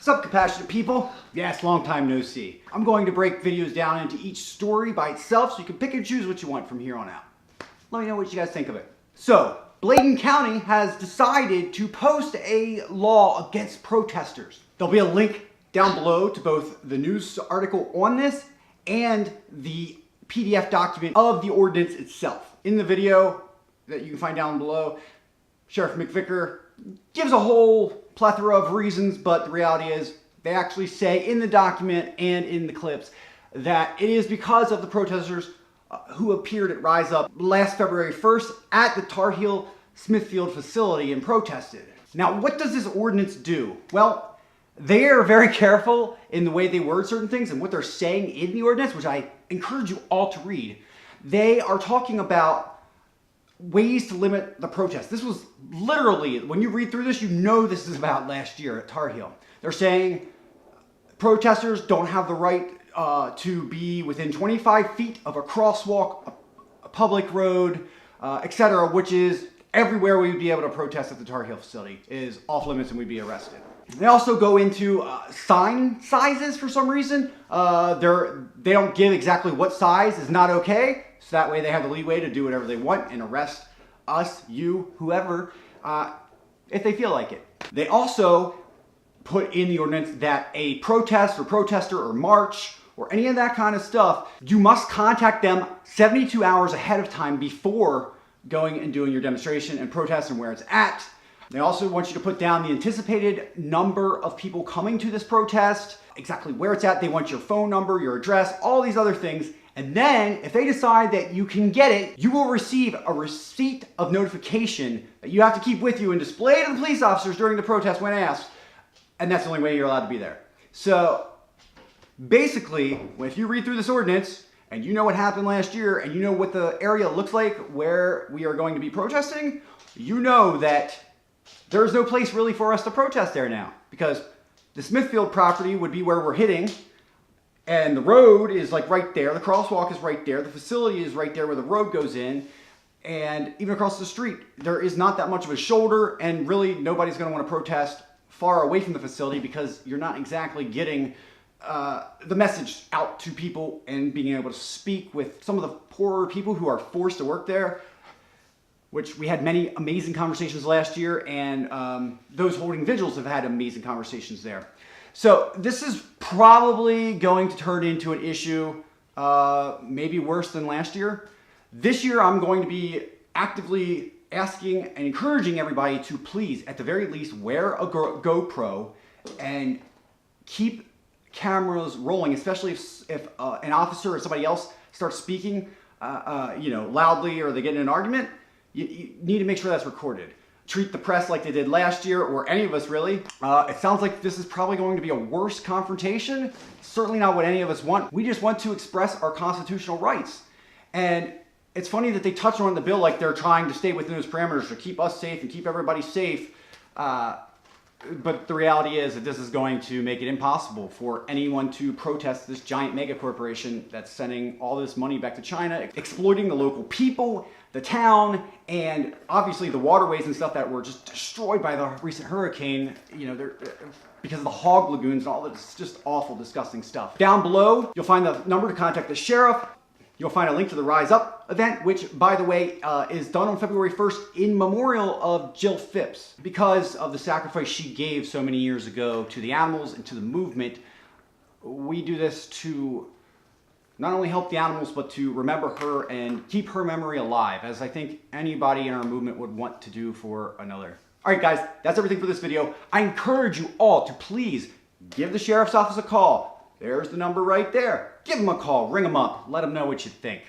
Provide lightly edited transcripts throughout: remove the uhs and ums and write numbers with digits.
What's up, compassionate people? Yes, long time no see. I'm going to break videos down into each story by itself so you can pick and choose what you want from here on out. Let me know what you guys think of it. So, Bladen County has decided to post a law against protesters. There'll be a link down below to both the news article on this and the PDF document of the ordinance itself. In the video that you can find down below, Sheriff McVicker gives a whole plethora of reasons, but the reality is they actually say in the document and in the clips that it is because of the protesters who appeared at Rise Up last February 1st at the Tar Heel Smithfield facility and protested. Now, what does this ordinance do? Well, they are very careful in the way they word certain things and what they're saying in the ordinance, which I encourage you all to read. They are talking about ways to limit the protest. This was literally, when you read through this, you know this is about last year at Tar Heel. They're saying protesters don't have the right to be within 25 feet of a crosswalk, a public road, etc., which is everywhere we would be able to protest at the Tar Heel facility is off limits and we'd be arrested. They also go into sign sizes for some reason. They don't give exactly what size is not okay, so that way they have the leeway to do whatever they want and arrest us, you, whoever, if they feel like it. They also put in the ordinance that a protest or protester or march or any of that kind of stuff, you must contact them 72 hours ahead of time before going and doing your demonstration and protest and where it's at. They also want you to put down the anticipated number of people coming to this protest, exactly where it's at. They want your phone number, your address, all these other things. And then if they decide that you can get it, you will receive a receipt of notification that you have to keep with you and display to the police officers during the protest when asked. And that's the only way you're allowed to be there. So basically, if you read through this ordinance and you know what happened last year and you know what the area looks like where we are going to be protesting, you know that there's no place really for us to protest there now, because the Smithfield property would be where we're hitting, and the road is like right there, the crosswalk is right there, the facility is right there where the road goes in, and even across the street, there is not that much of a shoulder, and really nobody's going to want to protest far away from the facility because you're not exactly getting the message out to people and being able to speak with some of the poorer people who are forced to work there, which we had many amazing conversations last year, and those holding vigils have had amazing conversations there. So this is probably going to turn into an issue maybe worse than last year. This year I'm going to be actively asking and encouraging everybody to please, at the very least, wear a GoPro and keep cameras rolling, especially if an officer or somebody else starts speaking loudly or they get in an argument. You need to make sure that's recorded. Treat the press like they did last year, or any of us really. It sounds like this is probably going to be a worse confrontation. Certainly not what any of us want. We just want to express our constitutional rights. And it's funny that they touch on the bill like they're trying to stay within those parameters to keep us safe and keep everybody safe. But the reality is that this is going to make it impossible for anyone to protest this giant mega corporation that's sending all this money back to China, exploiting the local people, the town, and obviously the waterways and stuff that were just destroyed by the recent hurricane, because of the hog lagoons and all this just awful, disgusting stuff. Down below, you'll find the number to contact the sheriff. You'll find a link to the Rise Up event, which, by the way, is done on February 1st in memorial of Jill Phipps. Because of the sacrifice she gave so many years ago to the animals and to the movement, we do this to not only help the animals, but to remember her and keep her memory alive, as I think anybody in our movement would want to do for another. All right, guys, that's everything for this video. I encourage you all to please give the sheriff's office a call. There's the number right there. Give them a call, ring them up, let them know what you think.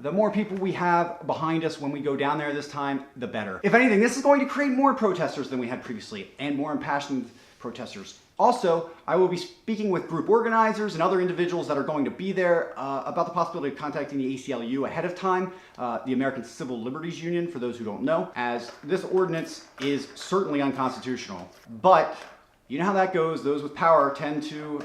The more people we have behind us when we go down there this time, the better. If anything, this is going to create more protesters than we had previously, and more impassioned protesters. Also, I will be speaking with group organizers and other individuals that are going to be there about the possibility of contacting the ACLU ahead of time, the American Civil Liberties Union, for those who don't know, as this ordinance is certainly unconstitutional. But you know how that goes. Those with power tend to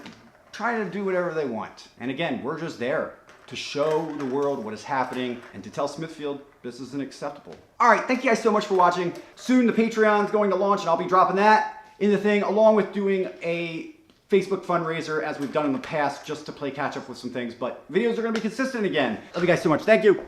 try to do whatever they want. And again, we're just there to show the world what is happening and to tell Smithfield this isn't acceptable. All right, thank you guys so much for watching. Soon the Patreon is going to launch and I'll be dropping that in the thing along with doing a Facebook fundraiser as we've done in the past just to play catch up with some things, but videos are gonna be consistent again. Love you guys so much. Thank you.